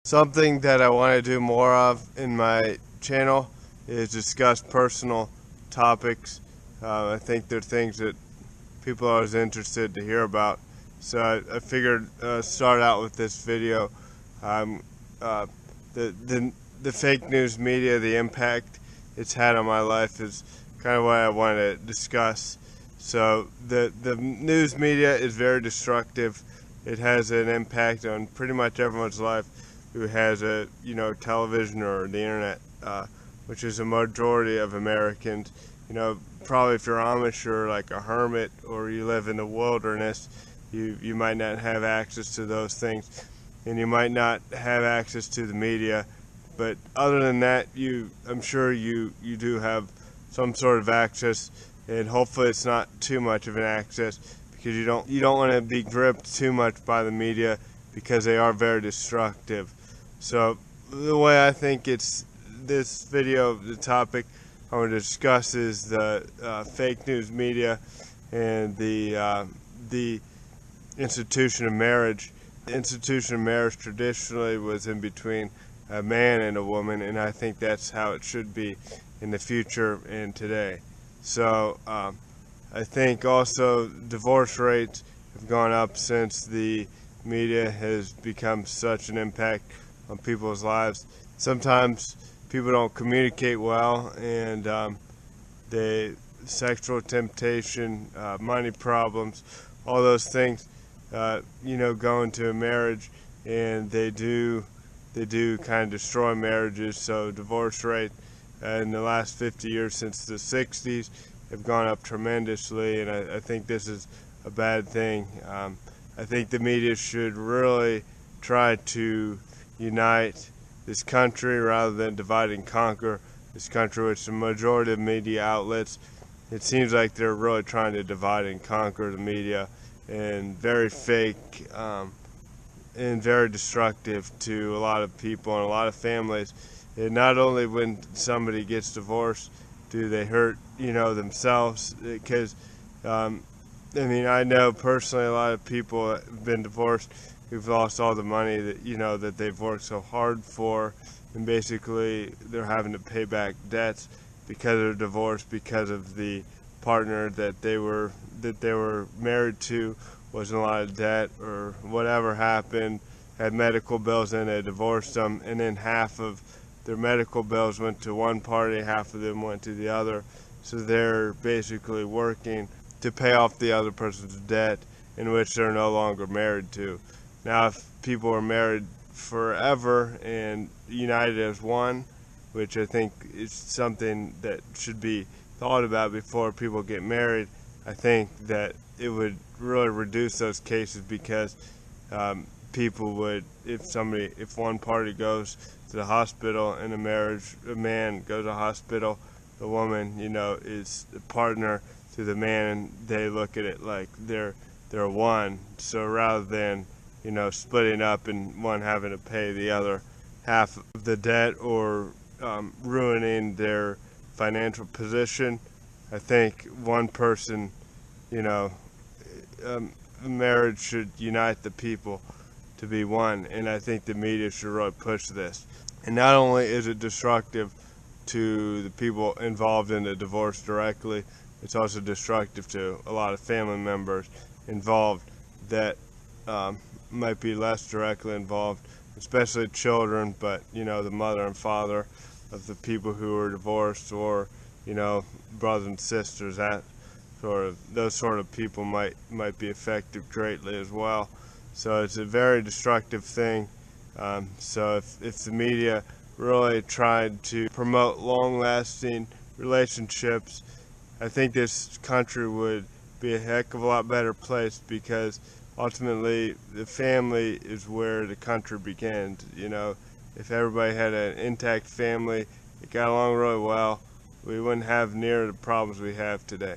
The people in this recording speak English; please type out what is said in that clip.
Something that I want to do more of in my channel is discuss personal topics. I think they're things that people are always interested to hear about. So I figured start out with this video. Um, uh, the fake news media, the impact it's had on my life is kind of what I want to discuss. So the news media is very destructive. It has an impact on pretty much everyone's life who has a television or the internet, which is a majority of Americans. Probably if you're Amish or like a hermit or you live in the wilderness, you might not have access to those things, and you might not have access to the media. But other than that, I'm sure you do have some sort of access, and hopefully it's not too much of an access, because you don't want to be gripped too much by the media, because they are very destructive. So the way I think this video, the topic I want to discuss is the fake news media and the institution of marriage. The institution of marriage traditionally was in between a man and a woman, and I think that's how it should be in the future and today. So I think also divorce rates have gone up since the media has become such an impact on people's lives. Sometimes people don't communicate well, and sexual temptation, money problems, all those things, go into a marriage, and they do kind of destroy marriages. So divorce rate in the last 50 years since the 60s have gone up tremendously, and I think this is a bad thing. I think the media should really try to unite this country rather than divide and conquer this country, which the majority of media outlets, it seems like they're really trying to divide and conquer the media, and very fake and very destructive to a lot of people and a lot of families. And not only when somebody gets divorced do they hurt themselves, because I know personally a lot of people have been divorced who've lost all the money that they've worked so hard for, and basically they're having to pay back debts because of divorce, because of the partner that they were married to was in a lot of debt or whatever happened, had medical bills, and they divorced them, and then half of their medical bills went to one party, half of them went to the other. So they're basically working to pay off the other person's debt, in which they're no longer married to. Now, if people are married forever and united as one, which I think is something that should be thought about before people get married, I think that it would really reduce those cases, because people would, if one party goes to the hospital in a marriage, a man goes to the hospital, the woman, is the partner to the man, and they look at it like they're one. So rather than splitting up and one having to pay the other half of the debt, or ruining their financial position, I think one person, marriage should unite the people to be one, and I think the media should really push this. And not only is it destructive to the people involved in the divorce directly, it's also destructive to a lot of family members involved that might be less directly involved, especially children, but the mother and father of the people who are divorced, or brothers and sisters, those sort of people might be affected greatly as well. So it's a very destructive thing. So if the media really tried to promote long-lasting relationships, I think this country would be a heck of a lot better place, because ultimately the family is where the country begins. If everybody had an intact family, it got along really well, we wouldn't have near the problems we have today.